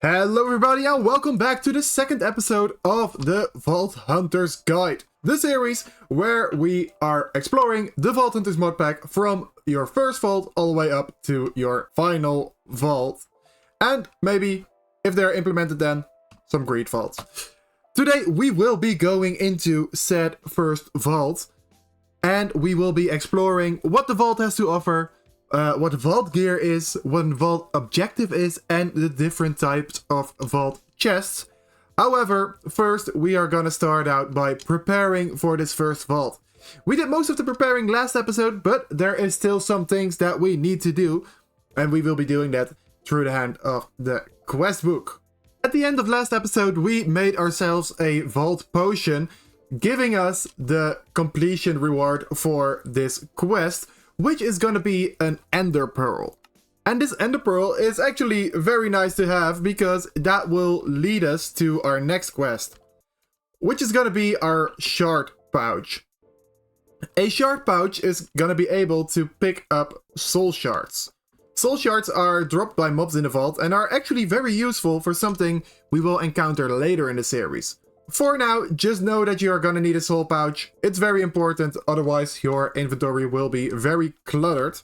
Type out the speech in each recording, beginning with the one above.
Hello everybody and welcome back to the second episode of the Vault Hunters Guide. The series where we are exploring the Vault Hunters mod pack from your first vault all the way up to your final vault. And maybe, if they're implemented then, some greed vaults. Today we will be going into said first vault. And we will be exploring what the vault has to offer, what vault gear is, what vault objective is, and the different types of vault chests. However, first we are gonna start out by preparing for this first vault. We did most of the preparing last episode, but there is still some things that we need to do, and we will be doing that through the hand of the quest book. At the end of last episode, we made ourselves a vault potion, giving us the completion reward for this quest, which is gonna be an ender pearl. And this ender pearl is actually very nice to have because that will lead us to our next quest, which is gonna be our shard pouch. A shard pouch is gonna be able to pick up soul shards. Soul shards are dropped by mobs in the vault and are actually very useful for something we will encounter later in the series. For now, just know that you are gonna need a soul pouch. It's very important, otherwise your inventory will be very cluttered.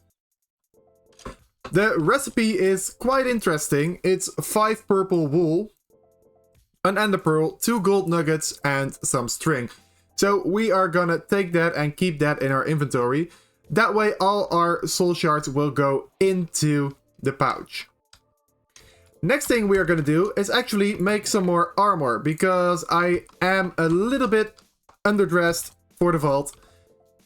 The recipe is quite interesting. It's 5 purple wool, an ender pearl, 2 gold nuggets, and some string. So we are gonna take that and keep that in our inventory. That way all our soul shards will go into the pouch. Next thing we are going to do is actually make some more armor, because I am a little bit underdressed for the vault.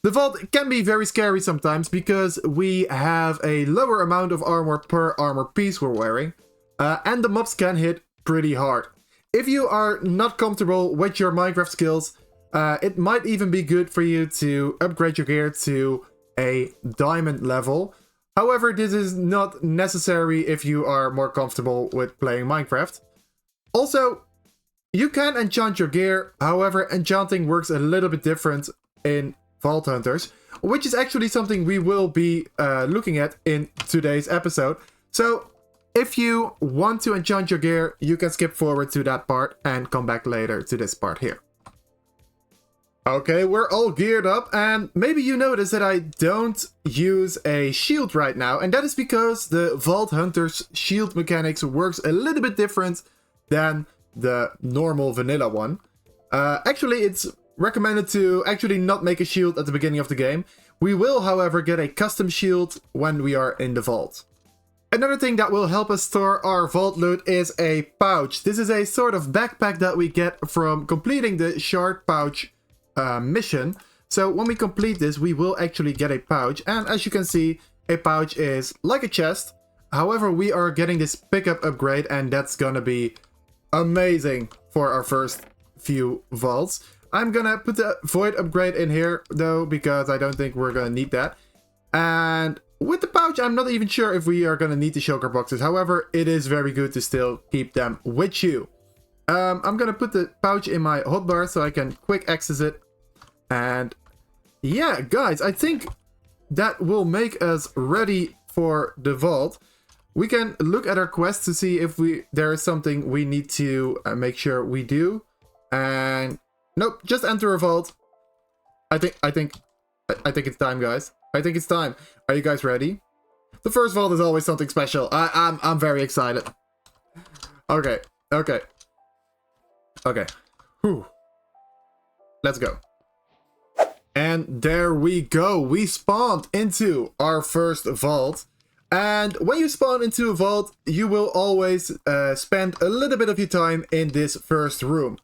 The vault can be very scary sometimes because we have a lower amount of armor per armor piece we're wearing, and the mobs can hit pretty hard. If you are not comfortable with your Minecraft skills, it might even be good for you to upgrade your gear to a diamond level. However, this is not necessary if you are more comfortable with playing Minecraft. Also, you can enchant your gear, however, enchanting works a little bit different in Vault Hunters, which is actually something we will be looking at in today's episode. So, if you want to enchant your gear, you can skip forward to that part and come back later to this part here. Okay, we're all geared up, and maybe you notice that I don't use a shield right now, and that is because the Vault Hunter's shield mechanics works a little bit different than the normal vanilla one. Actually, it's recommended to actually not make a shield at the beginning of the game. We will, however, get a custom shield when we are in the vault. Another thing that will help us store our vault loot is a pouch. This is a sort of backpack that we get from completing the shard pouch mission. So when we complete this, we will actually get a pouch, and as you can see, a pouch is like a chest. However, we are getting this pickup upgrade, and that's gonna be amazing for our first few vaults. I'm gonna put the void upgrade in here though, because I don't think we're gonna need that. And with the pouch, I'm not even sure if we are gonna need the shulker boxes. However, it is very good to still keep them with you. I'm gonna put the pouch in my hotbar so I can quick access it. And yeah, guys, I think that will make us ready for the vault. We can look at our quest to see if there is something we need to make sure we do. And nope, just enter a vault. I think it's time, guys. I think it's time. Are you guys ready? The first vault is always something special. I'm very excited. Okay. Whew. Let's go. And there we go. We spawned into our first vault. And when you spawn into a vault, you will always spend a little bit of your time in this first room.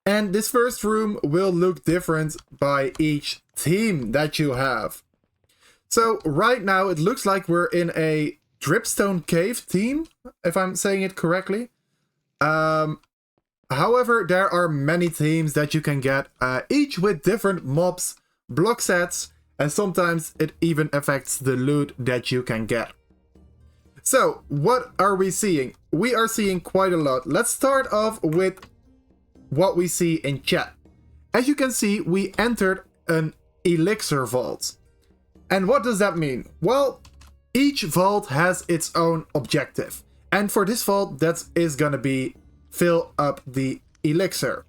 And this first room will look different by each team that you have. So right now it looks like we're in a dripstone cave team, if I'm saying it correctly. However, there are many teams that you can get, each with different mobs, block sets, and sometimes it even affects the loot that you can get. So, what are we seeing? We are seeing quite a lot. Let's start off with what we see in chat. As you can see, we entered an elixir vault. And what does that mean? Well, each vault has its own objective. And for this vault, that is gonna be fill up the elixir.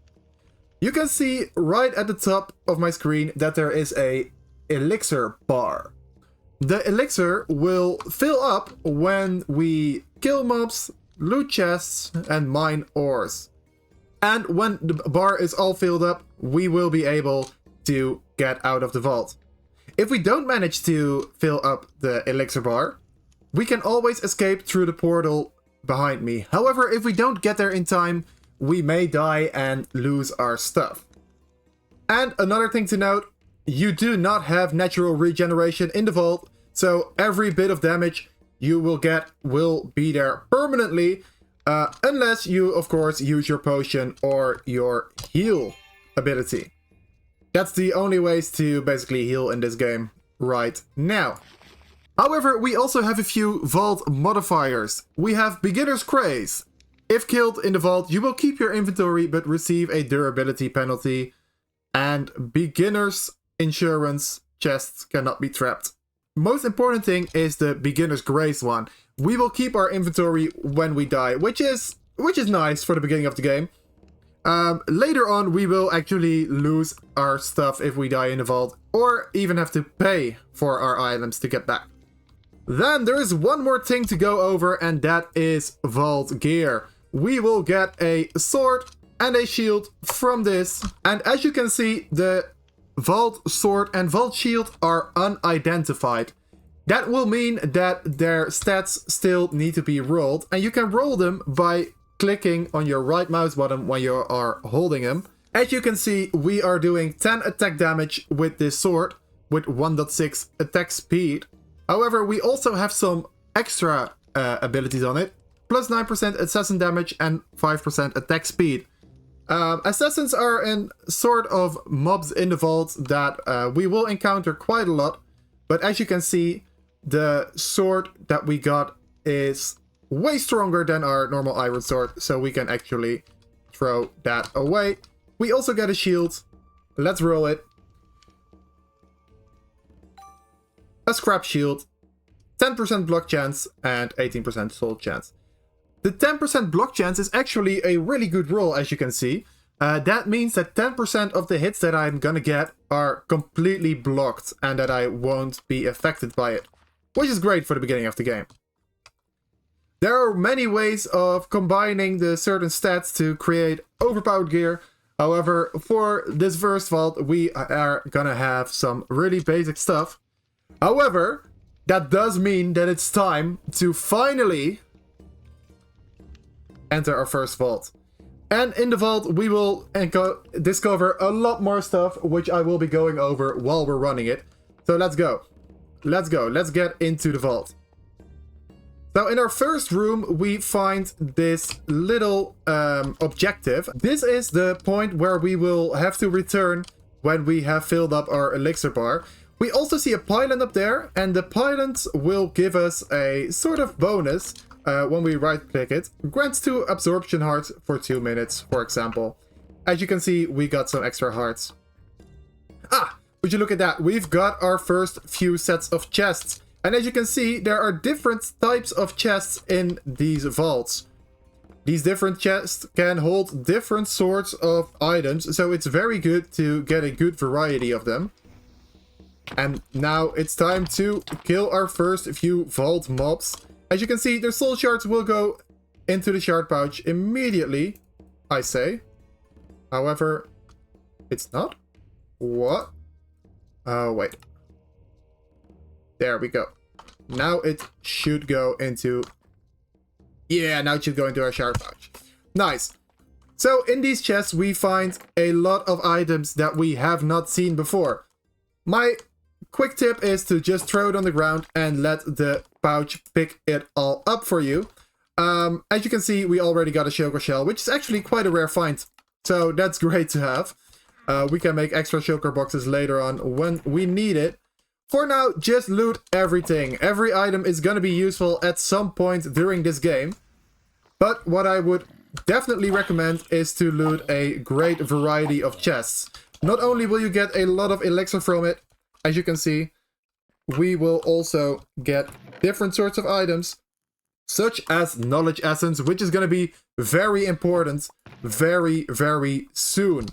You can see right at the top of my screen that there is a elixir bar. The elixir will fill up when we kill mobs, loot chests, and mine ores. And when the bar is all filled up, we will be able to get out of the vault. If we don't manage to fill up the elixir bar, we can always escape through the portal behind me. However, if we don't get there in time, we may die and lose our stuff. And another thing to note, you do not have natural regeneration in the vault, so every bit of damage you will get will be there permanently, unless you, of course, use your potion or your heal ability. That's the only ways to basically heal in this game right now. However, we also have a few vault modifiers. We have Beginner's Craze. If killed in the vault, you will keep your inventory but receive a durability penalty. And Beginner's Insurance chests cannot be trapped. Most important thing is the Beginner's Grace one. We will keep our inventory when we die, which is nice for the beginning of the game. Later on, we will actually lose our stuff if we die in the vault, or even have to pay for our items to get back. Then there is one more thing to go over, and that is vault gear. We will get a sword and a shield from this, and as you can see, the vault sword and vault shield are unidentified. That will mean that their stats still need to be rolled, and you can roll them by clicking on your right mouse button when you are holding them. As you can see, we are doing 10 attack damage with this sword, with 1.6 attack speed. However, we also have some extra abilities on it, plus 9% assassin damage and 5% attack speed. Assassins are in sort of mobs in the vault that we will encounter quite a lot, but as you can see, the sword that we got is way stronger than our normal iron sword, so we can actually throw that away. We also get a shield. Let's roll it. A scrap shield, 10% block chance, and 18% soul chance. The 10% block chance is actually a really good roll, as you can see. That means that 10% of the hits that I'm gonna get are completely blocked, and that I won't be affected by it, which is great for the beginning of the game. There are many ways of combining the certain stats to create overpowered gear. However, for this first vault, we are gonna have some really basic stuff. However, that does mean that it's time to finally enter our first vault. And in the vault, we will discover a lot more stuff, which I will be going over while we're running it. So let's go. Let's go. Let's get into the vault. So in our first room, we find this little objective. This is the point where we will have to return when we have filled up our elixir bar. We also see a pylon up there, and the pylons will give us a sort of bonus when we right-click it. Grants 2 absorption hearts for 2 minutes, for example. As you can see, we got some extra hearts. Ah, would you look at that? We've got our first few sets of chests. And as you can see, there are different types of chests in these vaults. These different chests can hold different sorts of items, so it's very good to get a good variety of them. And now it's time to kill our first few vault mobs. As you can see, their soul shards will go into the shard pouch immediately, I say. However, it's not. What? Oh, wait. There we go. Now it should go into... Yeah, now it should go into our shard pouch. Nice. So in these chests, we find a lot of items that we have not seen before. My quick tip is to just throw it on the ground and let the pouch pick it all up for you. As you can see, we already got a shulker shell, which is actually quite a rare find. So that's great to have. We can make extra shulker boxes later on when we need it. For now, just loot everything. Every item is going to be useful at some point during this game. But what I would definitely recommend is to loot a great variety of chests. Not only will you get a lot of elixir from it, as you can see, we will also get different sorts of items. such as Knowledge Essence, which is going to be very important very, very soon.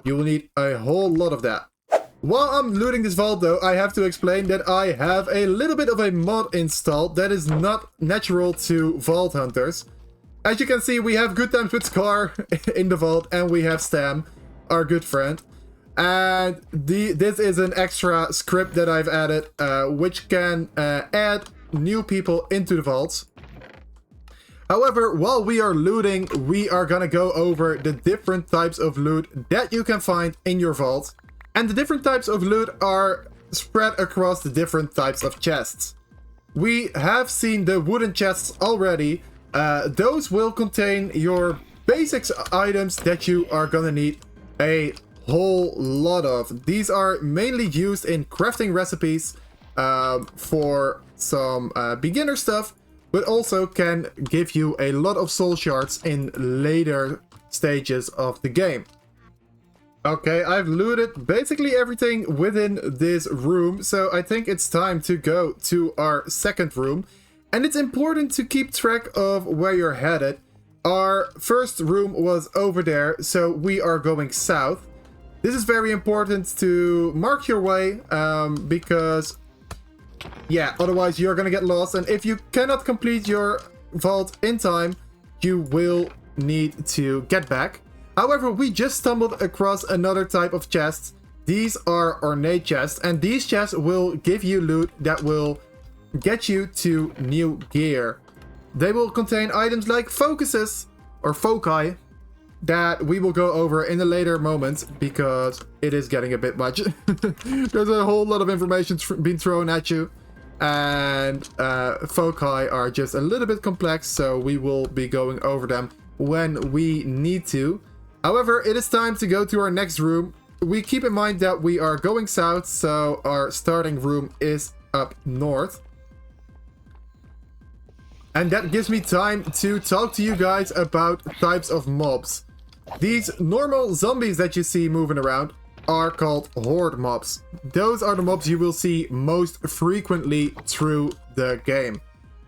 You will need a whole lot of that. While I'm looting this vault though, I have to explain that I have a little bit of a mod installed that is not natural to Vault Hunters. As you can see, we have Good Times with Scar in the vault, and we have Stam, our good friend. And this is an extra script that I've added, which can add new people into the vaults. However, while we are looting, we are gonna go over the different types of loot that you can find in your vault. And the different types of loot are spread across the different types of chests. We have seen the wooden chests already. Those will contain your basics items that you are gonna need a whole lot of. These are mainly used in crafting recipes for some beginner stuff, but also can give you a lot of soul shards in later stages of the game. Okay, I've looted basically everything within this room, so I think it's time to go to our second room. And it's important to keep track of where you're headed. Our first room was over there, so we are going south. This is very important to mark your way, because, yeah, otherwise you're gonna get lost. And if you cannot complete your vault in time, you will need to get back. However, we just stumbled across another type of chests. These are ornate chests, and these chests will give you loot that will get you to new gear. They will contain items like focuses or foci that we will go over in a later moment because it is getting a bit much. There's a whole lot of information being thrown at you, and foci are just a little bit complex, so we will be going over them when we need to. However, it is time to go to our next room. We keep in mind that we are going south, so our starting room is up north. And that gives me time to talk to you guys about types of mobs. These normal zombies that you see moving around are called horde mobs. Those are the mobs you will see most frequently through the game.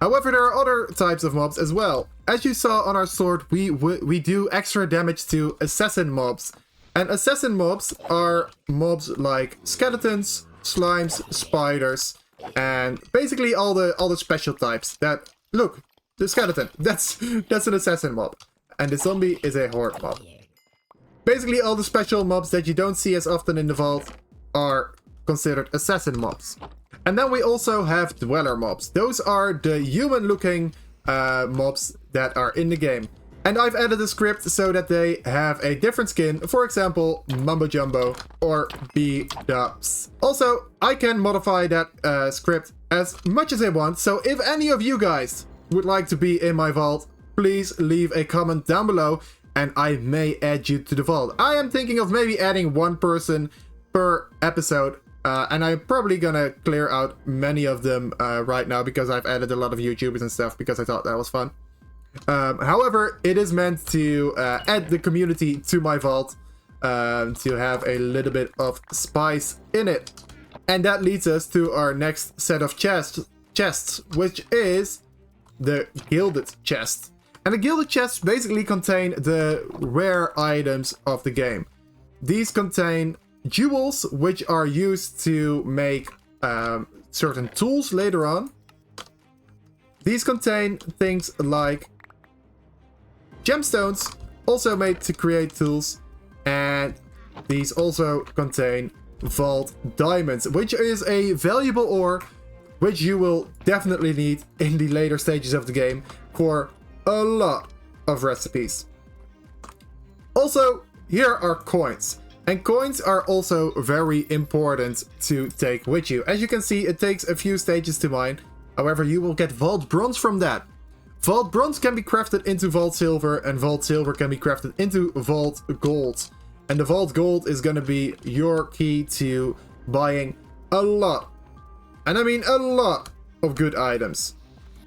However, there are other types of mobs as well. As you saw on our sword, we do extra damage to assassin mobs. And assassin mobs are mobs like skeletons, slimes, spiders, and basically all the special types that... Look, the skeleton, that's an assassin mob. And the zombie is a horde mob. Basically all the special mobs that you don't see as often in the vault are considered assassin mobs. And then we also have dweller mobs. Those are the human looking mobs that are in the game. And I've added a script so that they have a different skin. For example, Mumbo Jumbo or B-Dubs. Also, I can modify that script as much as I want. So if any of you guys would like to be in my vault, please leave a comment down below and I may add you to the vault. I am thinking of maybe adding one person per episode. And I'm probably gonna clear out many of them right now because I've added a lot of YouTubers and stuff because I thought that was fun. However, it is meant to add the community to my vault to have a little bit of spice in it. And that leads us to our next set of chests, which is the gilded chest. And the gilded chests basically contain the rare items of the game. These contain jewels, which are used to make certain tools later on. These contain things like gemstones, also made to create tools, and these also contain vault diamonds, which is a valuable ore which you will definitely need in the later stages of the game for a lot of recipes. Also, here are coins. And coins are also very important to take with you. As you can see, it takes a few stages to mine. However, you will get vault bronze from that. Vault bronze can be crafted into vault silver, and vault silver can be crafted into vault gold. And the vault gold is going to be your key to buying a lot, and I mean a lot, of good items.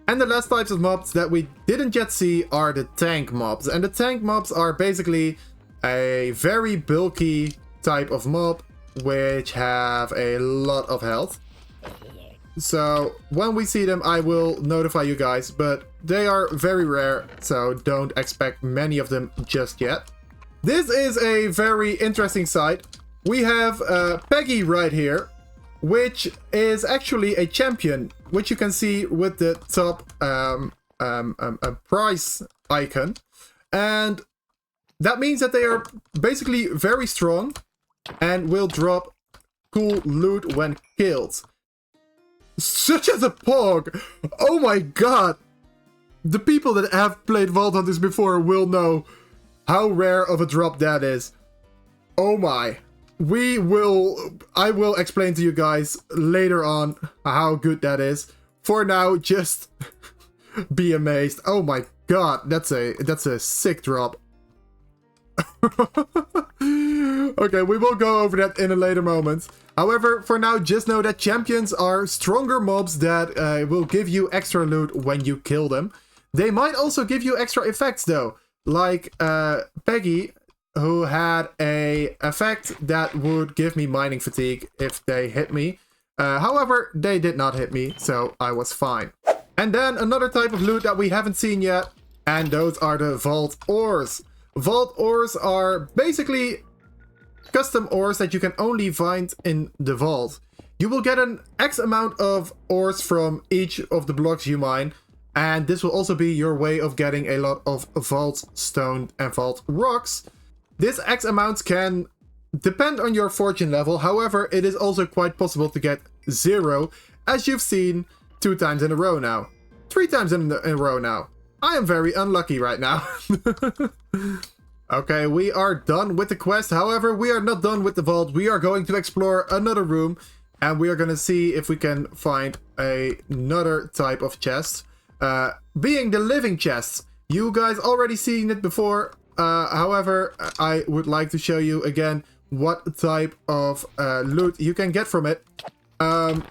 And the last types of mobs that we didn't yet see are the tank mobs. And the tank mobs are basically a very bulky type of mob which have a lot of health. So when we see them, I will notify you guys, but they are very rare, so don't expect many of them just yet. This is a very interesting site. We have Peggy right here, which is actually a champion, which you can see with the top prize icon. And that means that they are basically very strong and will drop cool loot when killed. Such as a pog! Oh my god! The people that have played Vault Hunters before will know how rare of a drop that is. Oh my. I will explain to you guys later on how good that is. For now, just be amazed. Oh my god, that's a sick drop. Okay, we will go over that in a later moment. However, for now, just know that champions are stronger mobs that will give you extra loot when you kill them. They might also give you extra effects though, like Peggy, who had a effect that would give me mining fatigue if they hit me. However, they did not hit me, so I was fine. And then another type of loot that we haven't seen yet, and those are the vault ores. Vault ores are basically custom ores that you can only find in the vault. You will get an X amount of ores from each of the blocks you mine, and this will also be your way of getting a lot of vault stone and vault rocks. This X amount can depend on your fortune level, however, it is also quite possible to get 0, as you've seen 2 times in a row now. 3 times in a row now. I am very unlucky right now. Okay, we are done with the quest. However, we are not done with the vault. We are going to explore another room, and we are going to see if we can find another type of chest. Being the living chests. You guys already seen it before. However, I would like to show you again what type of loot you can get from it.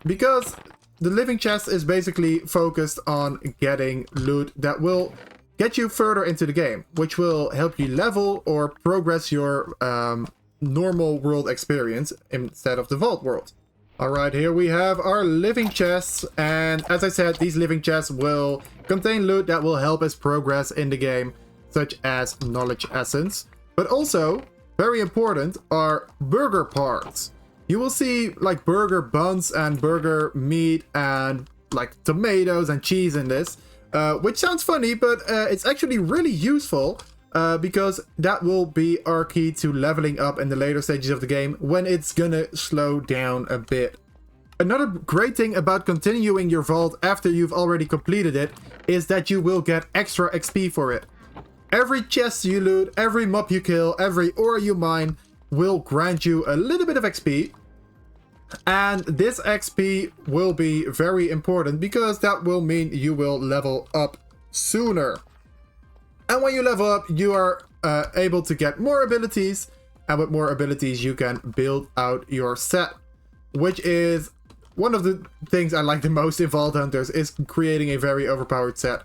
Because the living chest is basically focused on getting loot that will get you further into the game, which will help you level or progress your normal world experience instead of the vault world. Alright, here we have our living chests, and as I said, these living chests will contain loot that will help us progress in the game, such as knowledge essence. But also, very important, are burger parts. You will see like burger buns and burger meat and like tomatoes and cheese in this. Which sounds funny, but it's actually really useful because that will be our key to leveling up in the later stages of the game when it's gonna slow down a bit. Another great thing about continuing your vault after you've already completed it is that you will get extra XP for it. Every chest you loot, every mob you kill, every ore you mine will grant you a little bit of XP. And this XP will be very important because that will mean you will level up sooner. And when you level up, you are able to get more abilities. And with more abilities, you can build out your set. Which is one of the things I like the most in Vault Hunters, is creating a very overpowered set.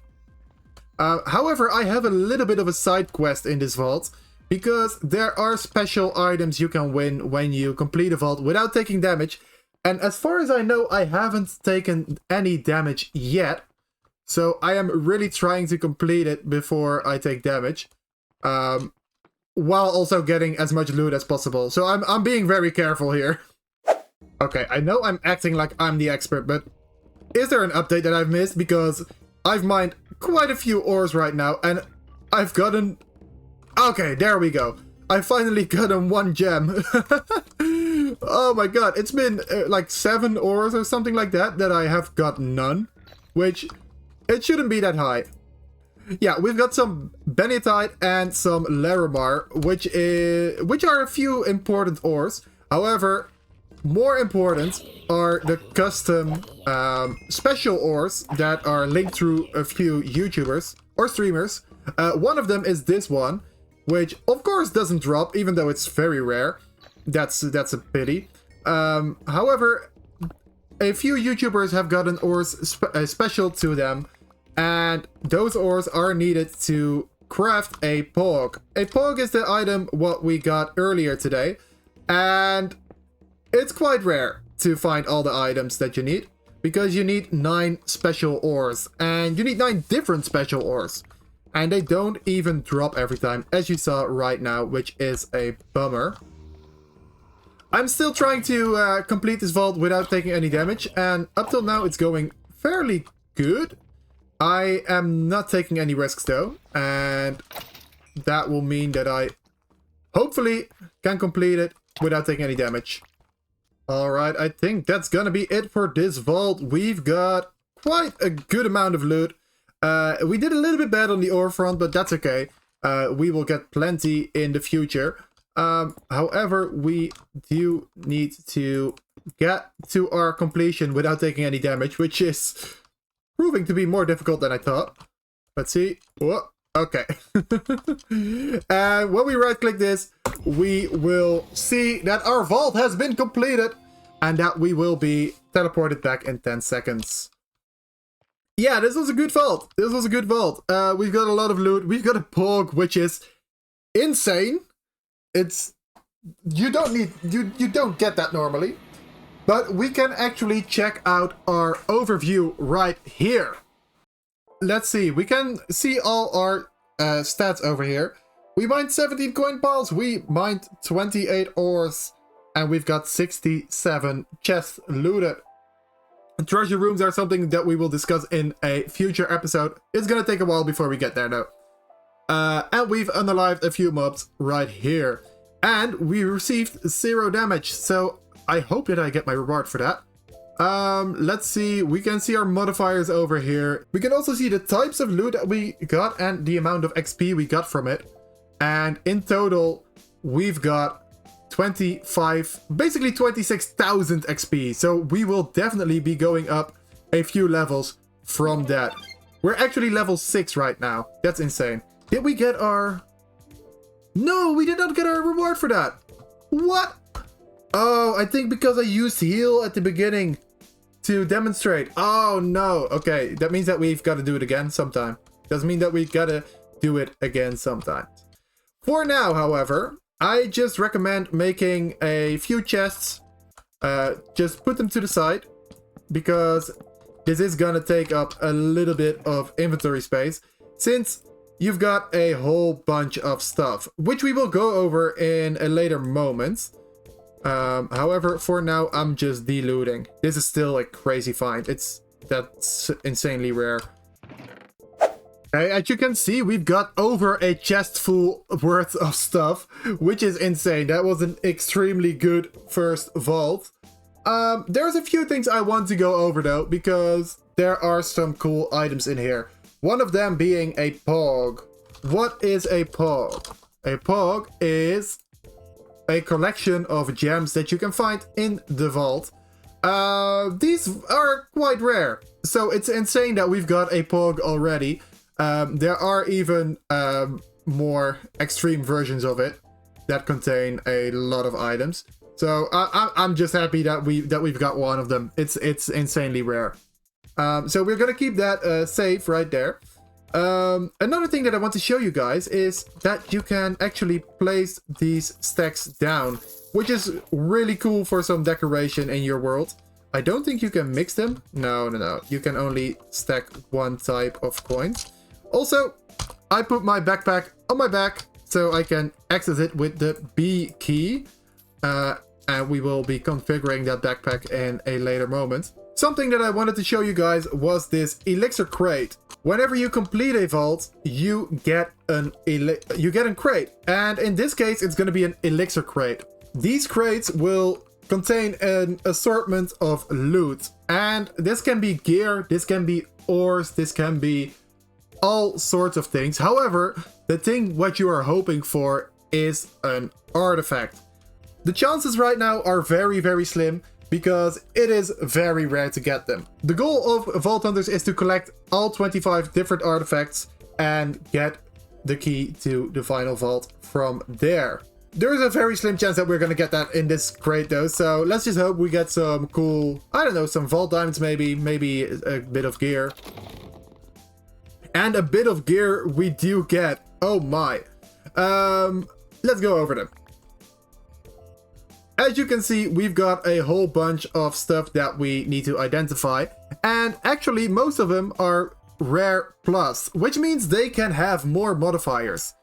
However, I have a little bit of a side quest in this vault, because there are special items you can win when you complete a vault without taking damage. And as far as I know, I haven't taken any damage yet. So I am really trying to complete it before I take damage. While also getting as much loot as possible. So I'm being very careful here. Okay, I know I'm acting like I'm the expert, but is there an update that I've missed? Because I've mined quite a few ores right now, and I've gotten... Okay, there we go. I finally gotten 1 gem. Oh my god, it's been like 7 ores or something like that I have got none. Which, it shouldn't be that high. Yeah, we've got some Benitite and some Larimar, which are a few important ores. However, more important are the custom special ores that are linked through a few YouTubers or streamers. One of them is this one, which of course doesn't drop, even though it's very rare. That's a pity. However, a few YouTubers have gotten ores special to them, and those ores are needed to craft a pog. A pog is the item what we got earlier today, and it's quite rare to find all the items that you need. because you need 9 special ores, and you need 9 different special ores. And they don't even drop every time, as you saw right now, which is a bummer. I'm still trying to complete this vault without taking any damage, and up till now it's going fairly good. I am not taking any risks though, and that will mean that I hopefully can complete it without taking any damage. Alright, I think that's gonna be it for this vault. We've got quite a good amount of loot. We did a little bit bad on the ore front, but that's okay. We will get plenty in the future. However, we do need to get to our completion without taking any damage, which is proving to be more difficult than I thought. Let's see. Whoa. Okay. And when we right click this, we will see that our vault has been completed and that we will be teleported back in 10 seconds. Yeah, this was a good vault. This was a good vault. We've got a lot of loot. We've got a pog, which is insane. It's you don't get that normally. But we can actually check out our overview right here. Let's see. We can see all our stats over here. We mined 17 coin piles. We mined 28 ores. And we've got 67 chests looted. Treasure rooms are something that we will discuss in a future episode. It's gonna take a while before we get there though. And we've unalived a few mobs right here. And we received 0 damage, so I hope that I get my reward for that. Let's see, we can see our modifiers over here. We can also see the types of loot that we got and the amount of XP we got from it. And in total, we've got 25, basically 26,000 XP. So we will definitely be going up a few levels from that. We're actually level 6 right now. That's insane. Did we get our... No, we did not get our reward for that. What? Oh, I think because I used heal at the beginning to demonstrate. Oh no. Okay, that means that we've got to do it again sometime. Doesn't mean that we've got to do it again sometime. For now, however, I just recommend making a few chests. Just put them to the side, because this is gonna take up a little bit of inventory space, since you've got a whole bunch of stuff, which we will go over in a later moment. However, for now, I'm just delooting. This is still a crazy find. That's insanely rare. Okay, as you can see, we've got over a chest full worth of stuff, which is insane. That was an extremely good first vault. There's a few things I want to go over though, because there are some cool items in here. One of them being a pog. What is a pog? A pog is a collection of gems that you can find in the vault. These are quite rare, so it's insane that we've got a pog already. There are even more extreme versions of it that contain a lot of items. So I'm just happy that we've got one of them. It's insanely rare. So we're gonna keep that safe right there. Another thing that I want to show you guys is that you can actually place these stacks down, which is really cool for some decoration in your world. I don't think you can mix them. No. You can only stack one type of coins. Also, I put my backpack on my back so I can access it with the B key. And we will be configuring that backpack in a later moment. Something that I wanted to show you guys was this elixir crate. Whenever you complete a vault, you get a crate. And in this case, it's going to be an elixir crate. These crates will contain an assortment of loot. And this can be gear, this can be ores, this can be all sorts of things. However, the thing what you are hoping for is an artifact. The chances right now are very, very slim, because it is very rare to get them. The goal of Vault Hunters is to collect all 25 different artifacts and get the key to the final vault from there. There is a very slim chance that we're gonna get that in this crate though, so let's just hope we get some cool, I don't know, some vault diamonds maybe a bit of gear. And a bit of gear we do get. Oh my. Let's go over them. As you can see, we've got a whole bunch of stuff that we need to identify. And actually, most of them are rare plus, which means they can have more modifiers.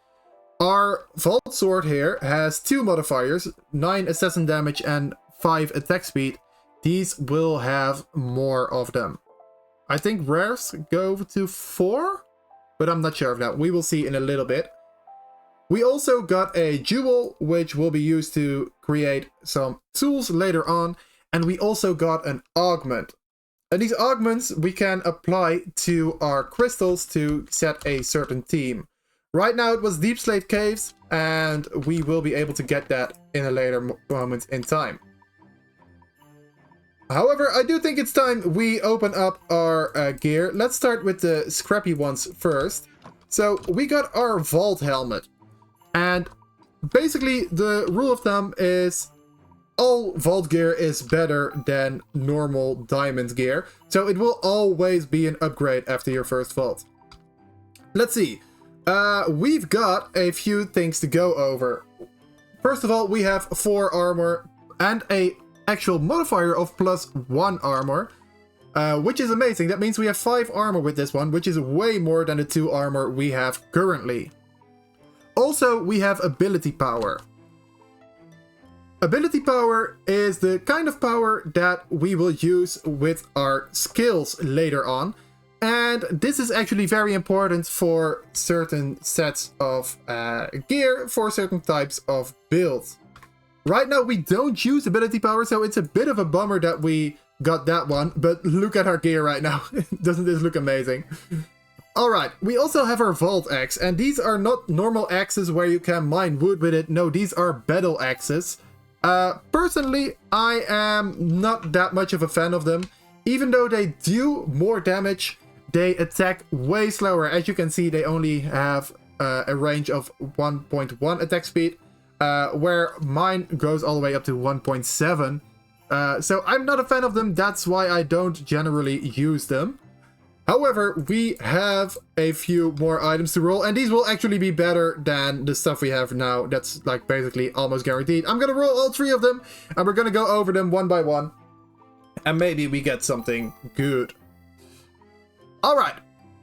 Our Vault Sword here has 2 modifiers, 9 assassin damage and 5 attack speed. These will have more of them. I think rares go to 4, but I'm not sure of that. We will see in a little bit. We also got a jewel, which will be used to create some tools later on. And we also got an augment. And these augments we can apply to our crystals to set a certain theme. Right now it was Deep Slate Caves, and we will be able to get that in a later moment in time. However, I do think it's time we open up our gear. Let's start with the scrappy ones first. So we got our Vault Helmet. And basically the rule of thumb is all Vault gear is better than normal Diamond gear. So it will always be an upgrade after your first Vault. Let's see. We've got a few things to go over. First of all, we have 4 armor and a actual modifier of +1 armor, which is amazing. That means we have 5 armor with this one, which is way more than the 2 armor we have currently. Also, we have ability power. Ability power is the kind of power that we will use with our skills later on. And this is actually very important for certain sets of gear, for certain types of builds. Right now we don't use ability power, so it's a bit of a bummer that we got that one. But look at our gear right now. Doesn't this look amazing? Alright, we also have our Vault Axe, and these are not normal axes where you can mine wood with it. No, these are battle axes. Personally, I am not that much of a fan of them. Even though they do more damage, they attack way slower. As you can see, they only have a range of 1.1 attack speed, where mine goes all the way up to 1.7. So I'm not a fan of them, that's why I don't generally use them. However, we have a few more items to roll, and these will actually be better than the stuff we have now. That's like basically almost guaranteed. I'm gonna roll all 3 of them, and we're gonna go over them one by one. And maybe we get something good. Alright,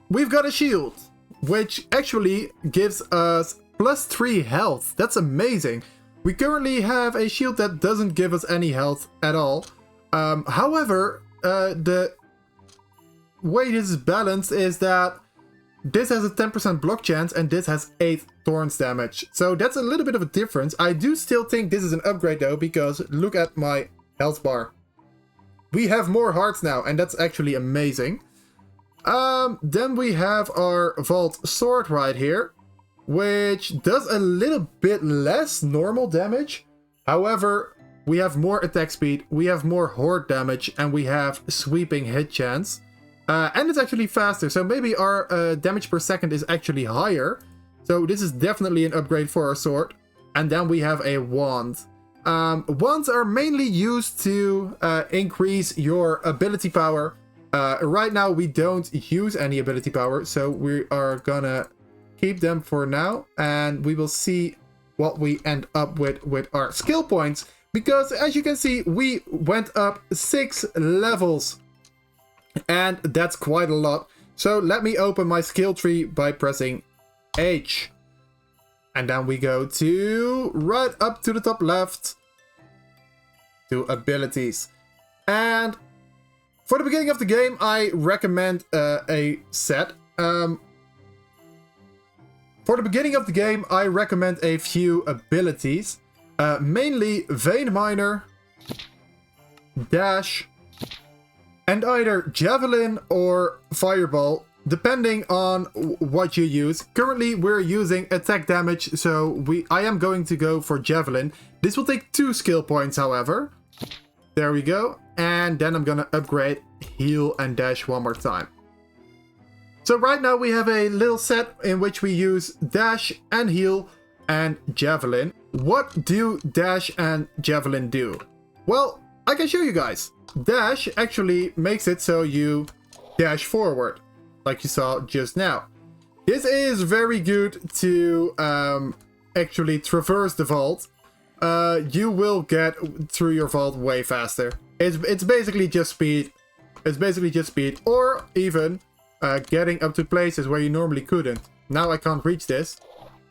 we've got a shield, which actually gives us +3 health. That's amazing. We currently have a shield that doesn't give us any health at all. However, the way this is balanced is that this has a 10% block chance and this has 8 thorns damage. So that's a little bit of a difference. I do still think this is an upgrade though, because look at my health bar. We have more hearts now, and that's actually amazing. Then we have our Vault Sword right here, which does a little bit less normal damage. However, we have more attack speed, we have more horde damage, and we have sweeping hit chance. And it's actually faster, so maybe our damage per second is actually higher. So this is definitely an upgrade for our sword. And then we have a wand. Wands are mainly used to increase your ability power. Right now we don't use any ability power, so we are gonna keep them for now. And we will see what we end up with our skill points. Because as you can see, we went up 6 levels. And that's quite a lot. So let me open my skill tree by pressing H. And then we go to right up to the top left to abilities. And for the beginning of the game, I recommend a set. For the beginning of the game, I recommend a few abilities. Mainly Vein Miner, Dash, and either Javelin or Fireball, depending on what you use. Currently, we're using attack damage, so I am going to go for Javelin. This will take 2 skill points, however. There we go. And then I'm gonna upgrade Heal and Dash one more time. So right now we have a little set in which we use Dash and Heal and Javelin. What do Dash and Javelin do? Well, I can show you guys. Dash actually makes it so you dash forward, like you saw just now. This is very good to actually traverse the vault. you will get through your vault way faster. It's basically just speed. It's basically just speed, or even getting up to places where you normally couldn't. Now I can't reach this.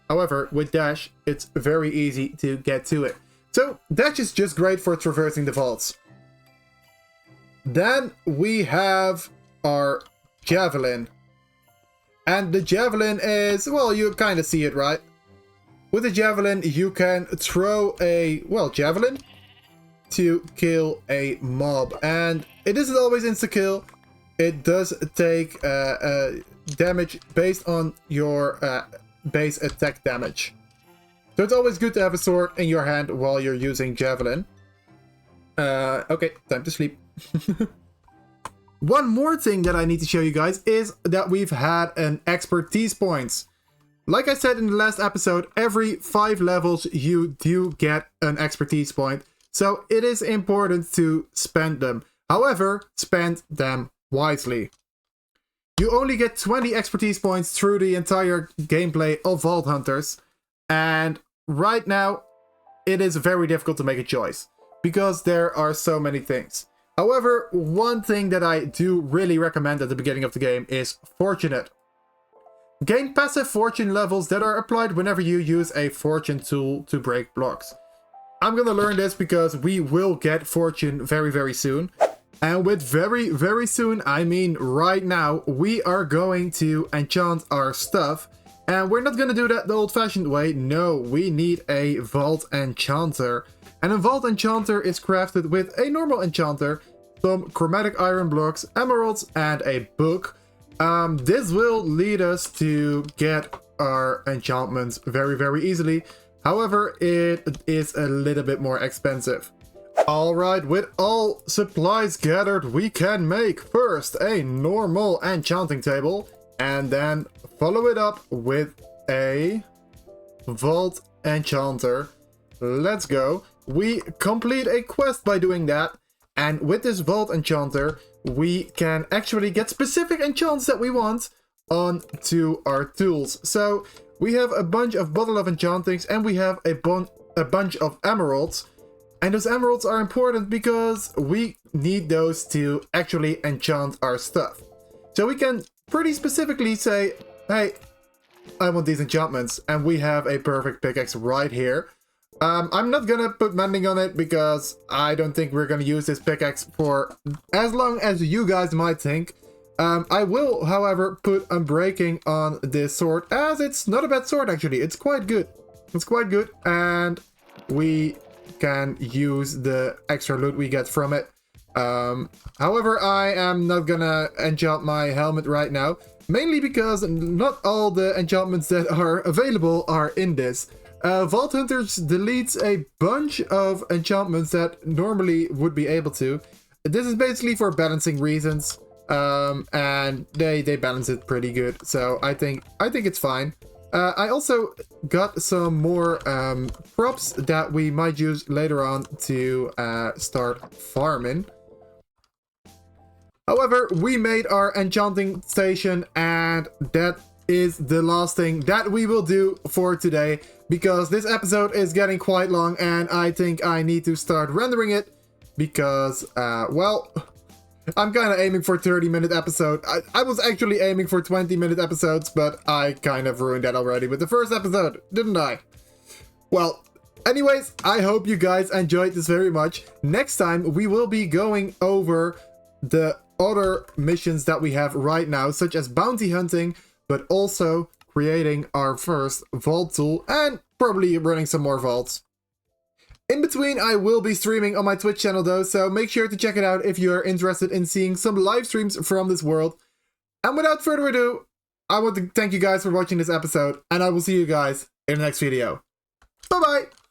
However, with dash, it's very easy to get to it. So dash is just great for traversing the vaults. Then we have our javelin. And the javelin is, well, you kind of see it, right? With the javelin, you can throw a, well, javelin to kill a mob. And it isn't always insta-kill. It does take damage based on your base attack damage. So it's always good to have a sword in your hand while you're using javelin. Okay, time to sleep. One more thing that I need to show you guys is that we've had an expertise points. Like I said in the last episode, every 5 levels you do get an expertise point. So it is important to spend them. However, spend them wisely. You only get 20 expertise points through the entire gameplay of Vault Hunters. And right now, it is very difficult to make a choice, because there are so many things. However, one thing that I do really recommend at the beginning of the game is Fortunate. Gain passive fortune levels that are applied whenever you use a fortune tool to break blocks. I'm gonna learn this because we will get fortune very, very soon. And with very, very soon, I mean right now, we are going to enchant our stuff. And we're not gonna do that the old-fashioned way. No, we need a Vault Enchanter. And a Vault Enchanter is crafted with a normal enchanter, some chromatic iron blocks, emeralds, and a book. This will lead us to get our enchantments very, very easily. However, it is a little bit more expensive. Alright, with all supplies gathered, we can make first a normal enchanting table, and then follow it up with a Vault Enchanter. Let's go. We complete a quest by doing that, and with this Vault Enchanter, we can actually get specific enchants that we want onto our tools. So we have a bunch of Bottle of Enchantings, and we have a bunch of emeralds. And those emeralds are important because we need those to actually enchant our stuff. So we can pretty specifically say, hey, I want these enchantments, and we have a perfect pickaxe right here. I'm not gonna put mending on it because I don't think we're gonna use this pickaxe for as long as you guys might think. I will, however, put unbreaking on this sword, as it's not a bad sword actually. It's quite good. It's quite good, and we can use the extra loot we get from it. However, I am not gonna enchant my helmet right now, mainly because not all the enchantments that are available are in this. Vault Hunters deletes a bunch of enchantments that normally would be able to. This is basically for balancing reasons, and they balance it pretty good, so I think it's fine. I also got some more props that we might use later on to start farming. However, we made our enchanting station, and that is the last thing that we will do for today, because this episode is getting quite long and I think I need to start rendering it because, well, I'm kind of aiming for 30-minute episode. I was actually aiming for 20-minute episodes, but I kind of ruined that already with the first episode, didn't I? Well, anyways, I hope you guys enjoyed this very much. Next time, we will be going over the other missions that we have right now, such as bounty hunting, but also creating our first vault tool and probably running some more vaults. In between, I will be streaming on my Twitch channel though, so make sure to check it out if you are interested in seeing some live streams from this world. And without further ado, I want to thank you guys for watching this episode, and I will see you guys in the next video. Bye bye!